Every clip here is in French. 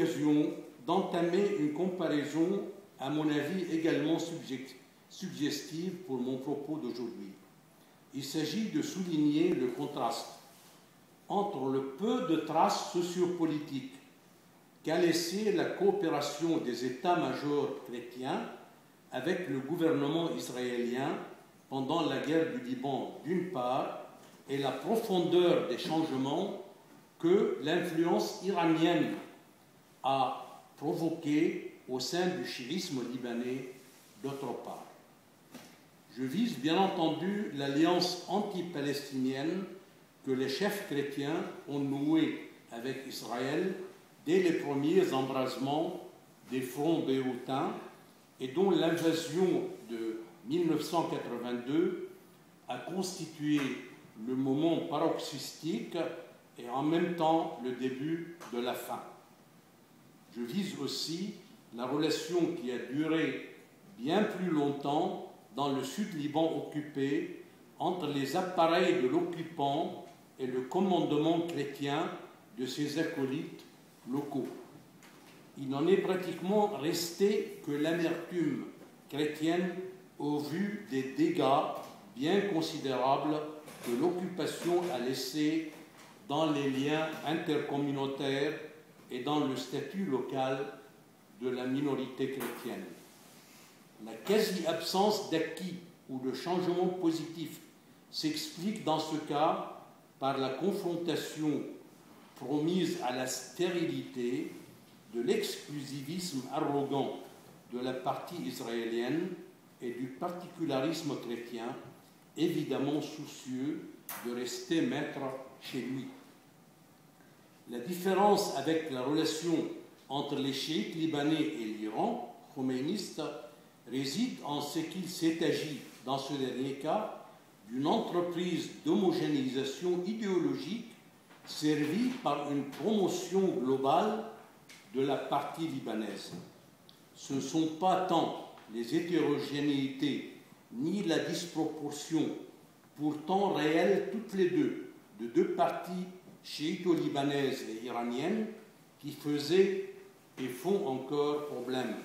l'occasion d'entamer une comparaison, à mon avis, également suggestive pour mon propos d'aujourd'hui. Il s'agit de souligner le contraste entre le peu de traces sociopolitiques qu'a laissé la coopération des états-majors chrétiens avec le gouvernement israélien pendant la guerre du Liban d'une part, et la profondeur des changements que l'influence iranienne a provoqué au sein du chiisme libanais d'autre part. Je vise bien entendu l'alliance anti-palestinienne que les chefs chrétiens ont nouée avec Israël dès les premiers embrasements des fronts béoutins et dont l'invasion de 1982 a constitué le moment paroxystique et en même temps le début de la fin. Je vise aussi la relation qui a duré bien plus longtemps dans le sud Liban occupé entre les appareils de l'occupant et le commandement chrétien de ses acolytes locaux. Il n'en est pratiquement resté que l'amertume chrétienne au vu des dégâts bien considérables que l'occupation a laissés dans les liens intercommunautaires et dans le statut local de la minorité chrétienne. La quasi-absence d'acquis ou de changement positif s'explique dans ce cas par la confrontation promise à la stérilité de l'exclusivisme arrogant de la partie israélienne et du particularisme chrétien, évidemment soucieux de rester maître chez lui. La différence avec la relation entre les chiites libanais et l'Iran khomeiniste réside en ce qu'il s'est agi, dans ce dernier cas, d'une entreprise d'homogénéisation idéologique servie par une promotion globale de la partie libanaise. Ce ne sont pas tant les hétérogénéités ni la disproportion, pourtant réelle toutes les deux, de deux parties chiito-libanaises et iraniennes qui faisaient et font encore problème.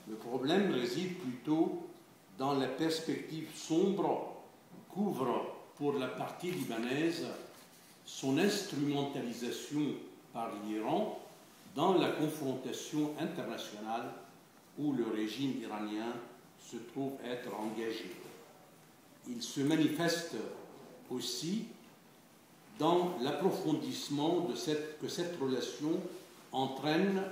Le problème réside plutôt dans la perspective sombre qu'ouvre pour la partie libanaise son instrumentalisation par l'Iran dans la confrontation internationale où le régime iranien se trouve être engagé. Il se manifeste aussi dans l'approfondissement que cette relation entraîne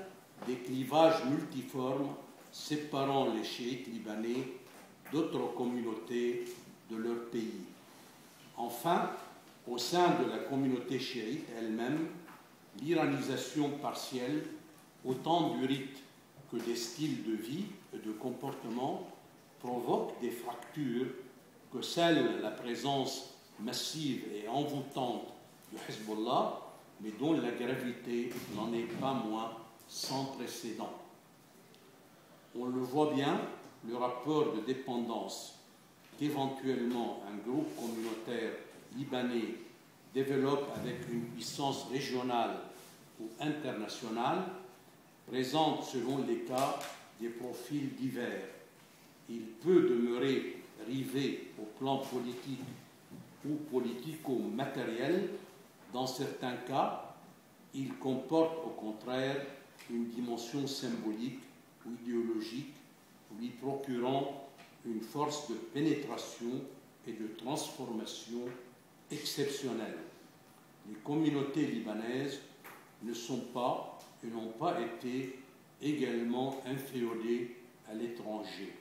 des clivages multiformes séparant les chiites libanais d'autres communautés de leur pays. Enfin, au sein de la communauté chiite elle-même, l'iranisation partielle, autant du rite que des styles de vie et de comportement, provoque des fractures que seule la présence massive et envoûtante du Hezbollah, mais dont la gravité n'en est pas moins sans précédent. On le voit bien, le rapport de dépendance qu'éventuellement un groupe communautaire libanais développe avec une puissance régionale ou internationale présente, selon les cas, des profils divers. Il peut demeurer rivé au plan politique ou politico-matériel. Dans certains cas, il comporte au contraire une dimension symbolique ou idéologique, lui procurant une force de pénétration et de transformation exceptionnelle. Les communautés libanaises ne sont pas et n'ont pas été également inféodées à l'étranger.